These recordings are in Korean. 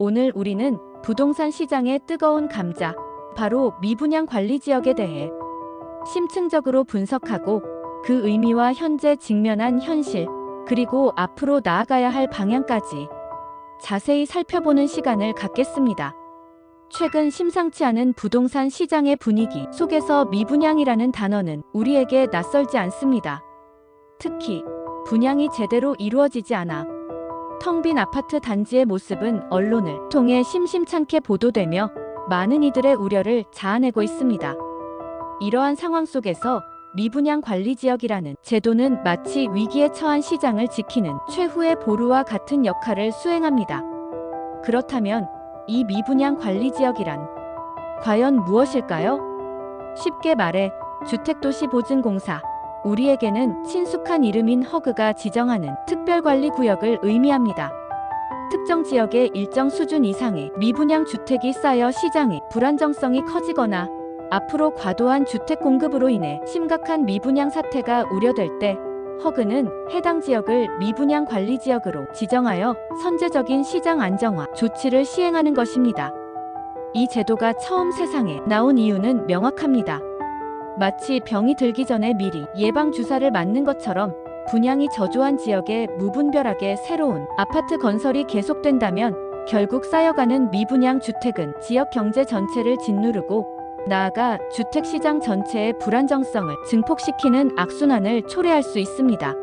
오늘 우리는 부동산 시장의 뜨거운 감자, 바로 미분양 관리 지역에 대해 심층적으로 분석하고 그 의미와 현재 직면한 현실, 그리고 앞으로 나아가야 할 방향까지 자세히 살펴보는 시간을 갖겠습니다. 최근 심상치 않은 부동산 시장의 분위기 속에서 미분양이라는 단어는 우리에게 낯설지 않습니다. 특히 분양이 제대로 이루어지지 않아 텅 빈 아파트 단지의 모습은 언론을 통해 심심찮게 보도되며 많은 이들의 우려를 자아내고 있습니다. 이러한 상황 속에서 미분양 관리 지역이라는 제도는 마치 위기에 처한 시장을 지키는 최후의 보루와 같은 역할을 수행합니다. 그렇다면 이 미분양 관리 지역이란 과연 무엇일까요? 쉽게 말해 주택도시보증공사, 우리에게는 친숙한 이름인 허그가 지정하는 특별관리구역을 의미합니다. 특정 지역에 일정 수준 이상의 미분양 주택이 쌓여 시장의 불안정성이 커지거나 앞으로 과도한 주택 공급으로 인해 심각한 미분양 사태가 우려될 때 허그는 해당 지역을 미분양 관리 지역으로 지정하여 선제적인 시장 안정화 조치를 시행하는 것입니다. 이 제도가 처음 세상에 나온 이유는 명확합니다. 마치 병이 들기 전에 미리 예방 주사를 맞는 것처럼 분양이 저조한 지역에 무분별하게 새로운 아파트 건설이 계속된다면 결국 쌓여가는 미분양 주택은 지역 경제 전체를 짓누르고 나아가 주택시장 전체의 불안정성을 증폭시키는 악순환을 초래할 수 있습니다.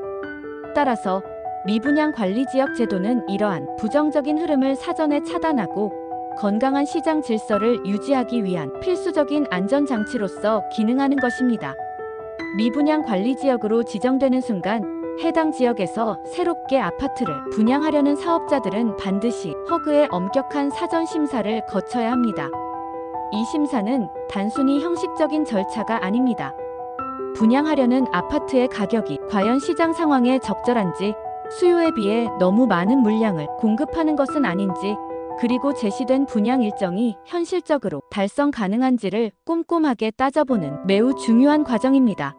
따라서 미분양 관리 지역 제도는 이러한 부정적인 흐름을 사전에 차단하고 건강한 시장 질서를 유지하기 위한 필수적인 안전장치로서 기능하는 것입니다. 미분양 관리 지역으로 지정되는 순간 해당 지역에서 새롭게 아파트를 분양하려는 사업자들은 반드시 허그의 엄격한 사전 심사를 거쳐야 합니다. 이 심사는 단순히 형식적인 절차가 아닙니다. 분양하려는 아파트의 가격이 과연 시장 상황에 적절한지, 수요에 비해 너무 많은 물량을 공급하는 것은 아닌지, 그리고 제시된 분양 일정이 현실적으로 달성 가능한지를 꼼꼼하게 따져보는 매우 중요한 과정입니다.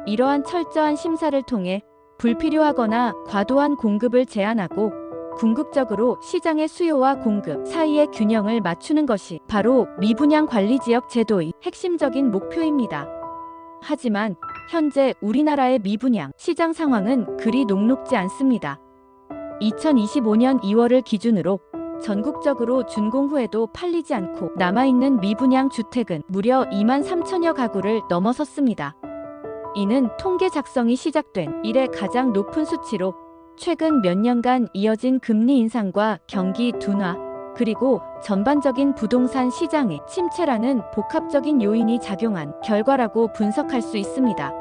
이러한 철저한 심사를 통해 불필요하거나 과도한 공급을 제한하고 궁극적으로 시장의 수요와 공급 사이의 균형을 맞추는 것이 바로 미분양 관리 지역 제도의 핵심적인 목표입니다. 하지만 현재 우리나라의 미분양 시장 상황은 그리 녹록지 않습니다. 2025년 2월을 기준으로 전국적으로 준공 후에도 팔리지 않고 남아있는 미분양 주택은 무려 2만 3천여 가구를 넘어섰습니다. 이는 통계 작성이 시작된 이래 가장 높은 수치로 최근 몇 년간 이어진 금리 인상과 경기 둔화, 그리고 전반적인 부동산 시장의 침체라는 복합적인 요인이 작용한 결과라고 분석할 수 있습니다.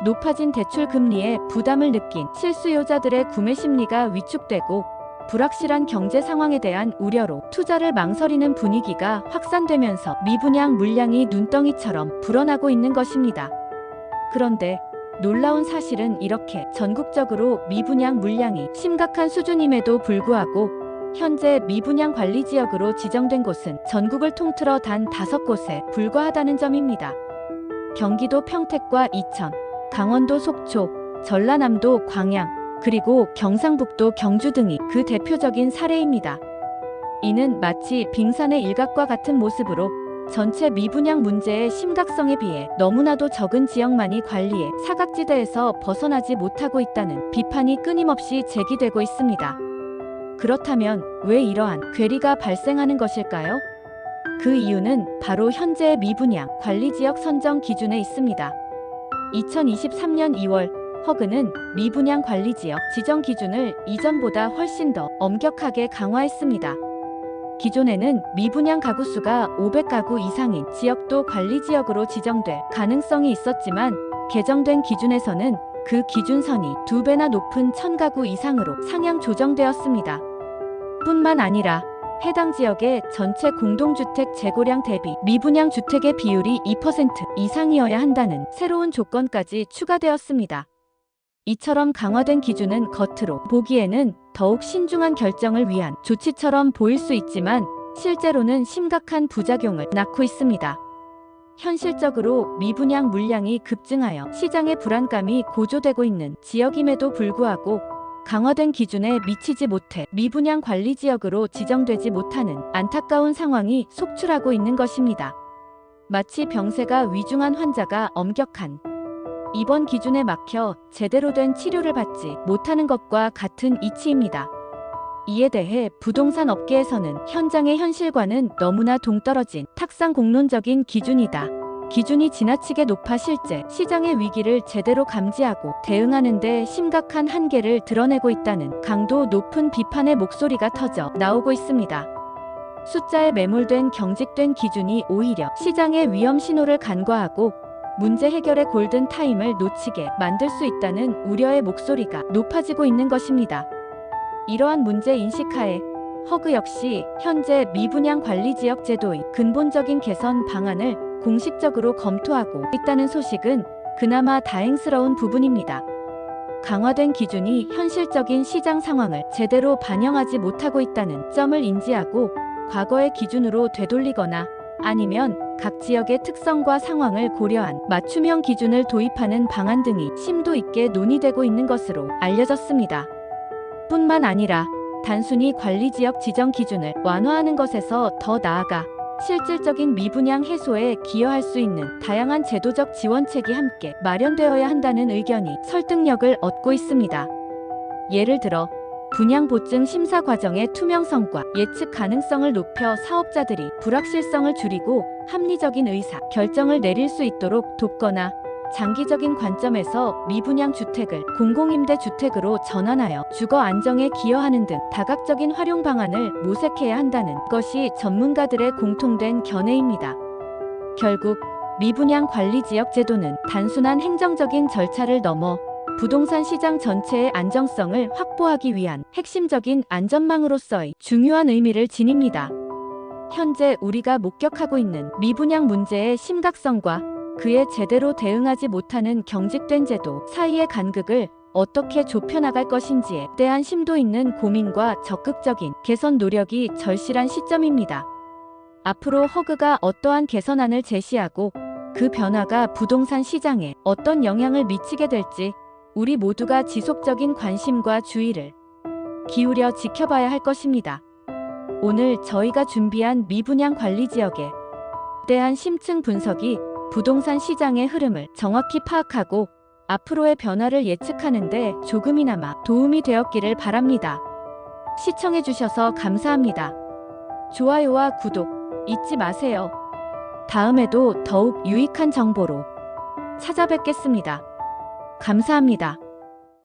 높아진 대출 금리에 부담을 느낀 실수요자들의 구매 심리가 위축되고 불확실한 경제 상황에 대한 우려로 투자를 망설이는 분위기가 확산되면서 미분양 물량이 눈덩이처럼 불어나고 있는 것입니다. 그런데 놀라운 사실은 이렇게 전국적으로 미분양 물량이 심각한 수준임에도 불구하고 현재 미분양 관리 지역으로 지정된 곳은 전국을 통틀어 단 5곳에 불과하다는 점입니다. 경기도 평택과 이천, 강원도 속초, 전라남도 광양, 그리고 경상북도 경주 등이 그 대표적인 사례입니다. 이는 마치 빙산의 일각과 같은 모습으로 전체 미분양 문제의 심각성에 비해 너무나도 적은 지역만이 관리의 사각지대에서 벗어나지 못하고 있다는 비판이 끊임없이 제기되고 있습니다. 그렇다면 왜 이러한 괴리가 발생하는 것일까요? 그 이유는 바로 현재의 미분양 관리 지역 선정 기준에 있습니다. 2023년 2월 허그는 미분양 관리 지역 지정 기준을 이전보다 훨씬 더 엄격하게 강화했습니다. 기존에는 미분양 가구 수가 500가구 이상인 지역도 관리 지역으로 지정될 가능성이 있었지만 개정된 기준에서는 그 기준선이 2배나 높은 1000가구 이상으로 상향 조정되었습니다. 뿐만 아니라 해당 지역의 전체 공동주택 재고량 대비 미분양 주택의 비율이 2% 이상이어야 한다는 새로운 조건까지 추가되었습니다. 이처럼 강화된 기준은 겉으로 보기에는 더욱 신중한 결정을 위한 조치처럼 보일 수 있지만 실제로는 심각한 부작용을 낳고 있습니다. 현실적으로 미분양 물량이 급증하여 시장의 불안감이 고조되고 있는 지역임에도 불구하고 강화된 기준에 미치지 못해 미분양 관리 지역으로 지정되지 못하는 안타까운 상황이 속출하고 있는 것입니다. 마치 병세가 위중한 환자가 엄격한 입원 기준에 막혀 제대로 된 치료를 받지 못하는 것과 같은 이치입니다. 이에 대해 부동산 업계에서는 현장의 현실과는 너무나 동떨어진 탁상 공론적인 기준이다. 기준이 지나치게 높아 실제 시장의 위기를 제대로 감지하고 대응하는 데 심각한 한계를 드러내고 있다는 강도 높은 비판의 목소리가 터져 나오고 있습니다. 숫자에 매몰된 경직된 기준이 오히려 시장의 위험 신호를 간과하고 문제 해결의 골든 타임을 놓치게 만들 수 있다는 우려의 목소리가 높아지고 있는 것입니다. 이러한 문제 인식하에 허그 역시 현재 미분양 관리 지역 제도의 근본적인 개선 방안을 공식적으로 검토하고 있다는 소식은 그나마 다행스러운 부분입니다. 강화된 기준이 현실적인 시장 상황을 제대로 반영하지 못하고 있다는 점을 인지하고 과거의 기준으로 되돌리거나 아니면 각 지역의 특성과 상황을 고려한 맞춤형 기준을 도입하는 방안 등이 심도 있게 논의되고 있는 것으로 알려졌습니다. 뿐만 아니라 단순히 관리지역 지정 기준을 완화하는 것에서 더 나아가 실질적인 미분양 해소에 기여할 수 있는 다양한 제도적 지원책이 함께 마련되어야 한다는 의견이 설득력을 얻고 있습니다. 예를 들어 분양 보증 심사 과정의 투명성과 예측 가능성을 높여 사업자들이 불확실성을 줄이고 합리적인 의사 결정을 내릴 수 있도록 돕거나 장기적인 관점에서 미분양 주택을 공공임대주택으로 전환하여 주거 안정에 기여하는 등 다각적인 활용 방안을 모색해야 한다는 것이 전문가들의 공통된 견해입니다. 결국 미분양 관리 지역 제도는 단순한 행정적인 절차를 넘어 부동산 시장 전체의 안정성을 확보하기 위한 핵심적인 안전망으로서의 중요한 의미를 지닙니다. 현재 우리가 목격하고 있는 미분양 문제의 심각성과 그에 제대로 대응하지 못하는 경직된 제도 사이의 간극을 어떻게 좁혀나갈 것인지에 대한 심도 있는 고민과 적극적인 개선 노력이 절실한 시점입니다. 앞으로 허그가 어떠한 개선안을 제시하고 그 변화가 부동산 시장에 어떤 영향을 미치게 될지 우리 모두가 지속적인 관심과 주의를 기울여 지켜봐야 할 것입니다. 오늘 저희가 준비한 미분양 관리 지역에 대한 심층 분석이 부동산 시장의 흐름을 정확히 파악하고 앞으로의 변화를 예측하는 데 조금이나마 도움이 되었기를 바랍니다. 시청해주셔서 감사합니다. 좋아요와 구독 잊지 마세요. 다음에도 더욱 유익한 정보로 찾아뵙겠습니다. 감사합니다.